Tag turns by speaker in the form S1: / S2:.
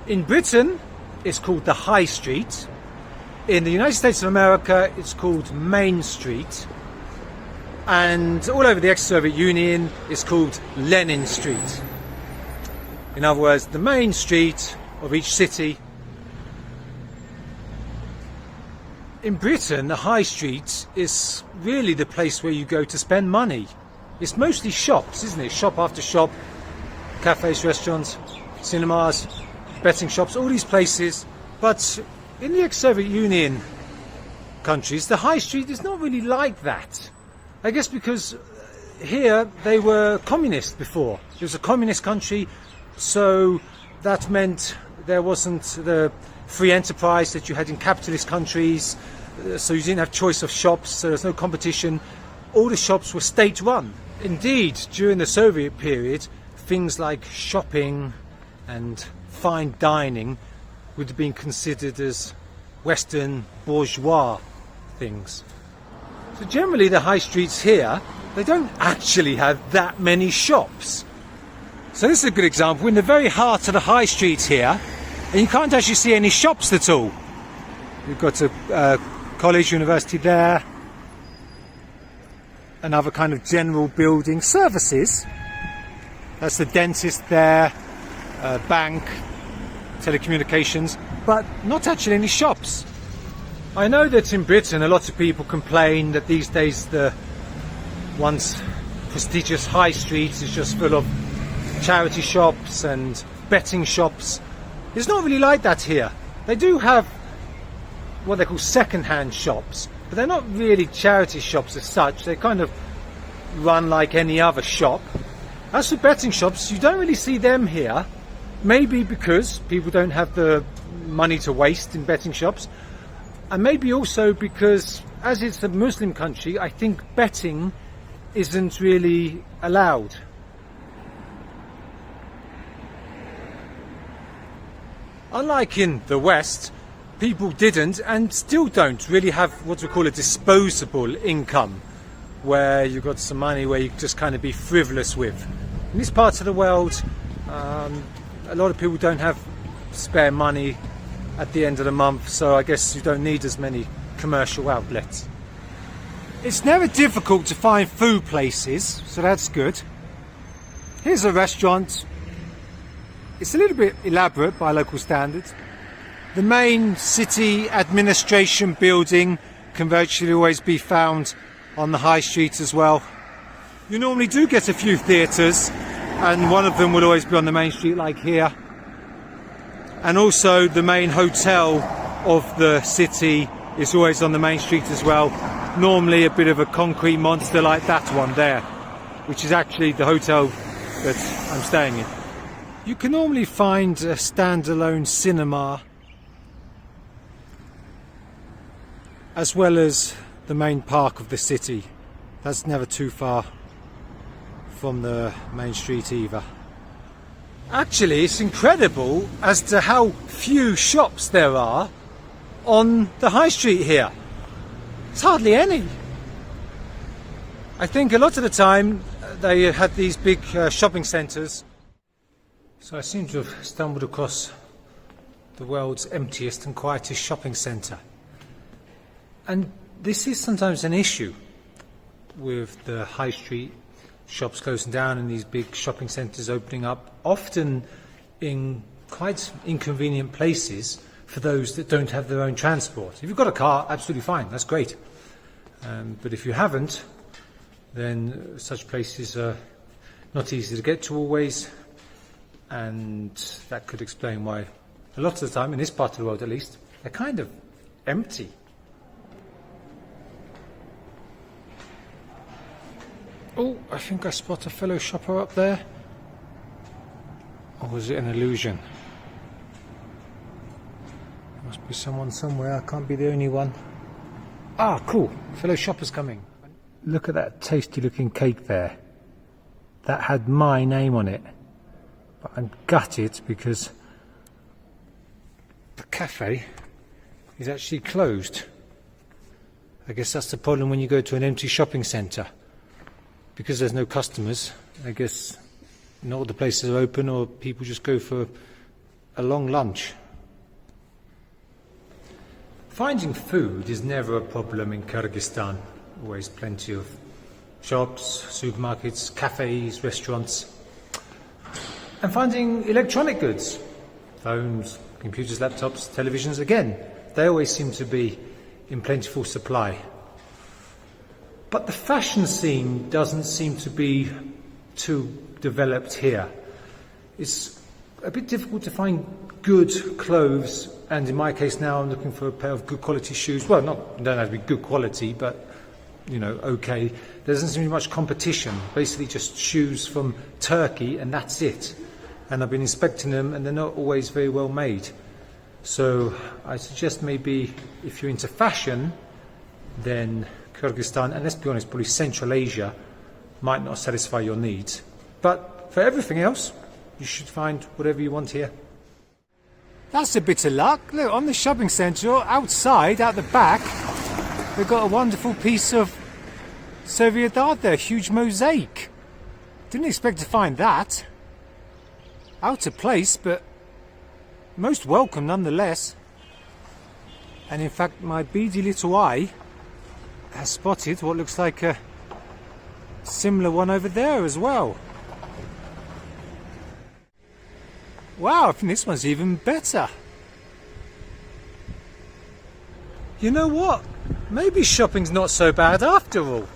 S1: In Britain, it's called the High Street. In the United States of America, it's called Main Street. And all over the ex-Soviet Union, it's called Lenin Street. In other words, the main street of each city. In Britain, the High Street is really the place where you go to spend money. It's mostly shops, isn't it? Shop after shop, cafes, restaurants, cinemas, betting shops, all these places. But in the ex-Soviet Union countries, the High Street is not really like that. I guess because here they were communist before. It was a communist country, so that meant there wasn't the free enterprise that you had in capitalist countries, so you didn't have choice of shops, so there's no competition. All the shops were state-run. Indeed, during the Soviet period, things like shopping and fine dining would have been considered as Western bourgeois things. So generally the high streets here, they don't actually have that many shops. So this is a good example. In the very heart of the high street here, and you can't actually see any shops at all. You've got a college, university there, another kind of general building, services. That's the dentist there, bank, telecommunications, but not actually any shops. I know that in Britain a lot of people complain that these days the once prestigious high street is just full of charity shops and betting shops. It's not really like that here. They do have what they call second-hand shops, but they're not really charity shops as such. They kind of run like any other shop. As for betting shops, you don't really see them here. Maybe because people don't have the money to waste in betting shops, and maybe also because, as it's a Muslim country, I think betting isn't really allowed. Unlike in the West, people didn't and still don't really have what we call a disposable income, where you've got some money where you just kind of be frivolous with. In this part of the world, a lot of people don't have spare money at the end of the month, so I guess you don't need as many commercial outlets. It's never difficult to find food places, so that's good. Here's a restaurant. It's a little bit elaborate by local standards. The main city administration building can virtually always be found on the high street as well. You normally do get a few theatres, and one of them will always be on the main street like here. And also the main hotel of the city is always on the main street as well. Normally a bit of a concrete monster like that one there, which is actually the hotel that I'm staying in. You can normally find a standalone cinema as well as the main park of the city. That's never too far from the main street either. Actually, it's incredible as to how few shops there are on the high street here. It's hardly any. I think a lot of the time they had these big shopping centres. So I seem to have stumbled across the world's emptiest and quietest shopping centre. And this is sometimes an issue with the high street shops closing down and these big shopping centres opening up, often in quite inconvenient places for those that don't have their own transport. If you've got a car, absolutely fine, that's great. But if you haven't, then such places are not easy to get to always, and that could explain why a lot of the time, in this part of the world at least, they're kind of empty. Oh, I think I spot a fellow shopper up there. Or was it an illusion? There must be someone somewhere, I can't be the only one. Ah, cool, fellow shopper's coming. Look at that tasty looking cake there. That had my name on it. But I'm gutted because the cafe is actually closed. I guess that's the problem when you go to an empty shopping centre. Because there's no customers, I guess not all the places are open, or people just go for a long lunch. Finding food is never a problem in Kyrgyzstan. Always plenty of shops, supermarkets, cafes, restaurants. And finding electronic goods, phones, computers, laptops, televisions, again, they always seem to be in plentiful supply. But the fashion scene doesn't seem to be too developed here. It's a bit difficult to find good clothes, and in my case now I'm looking for a pair of good quality shoes. Well, don't have to be good quality, but okay. There doesn't seem to be much competition. Basically just shoes from Turkey and that's it. And I've been inspecting them and they're not always very well made. So I suggest maybe if you're into fashion, then Kyrgyzstan, and let's be honest, probably Central Asia, might not satisfy your needs. But for everything else, you should find whatever you want here. That's a bit of luck. Look, on the shopping centre, outside, out the back, they've got a wonderful piece of Soviet art there, huge mosaic. Didn't expect to find that. Out of place, but most welcome nonetheless. And in fact, my beady little eye has spotted what looks like a similar one over there as well. Wow, I think this one's even better. You know what? Maybe shopping's not so bad after all.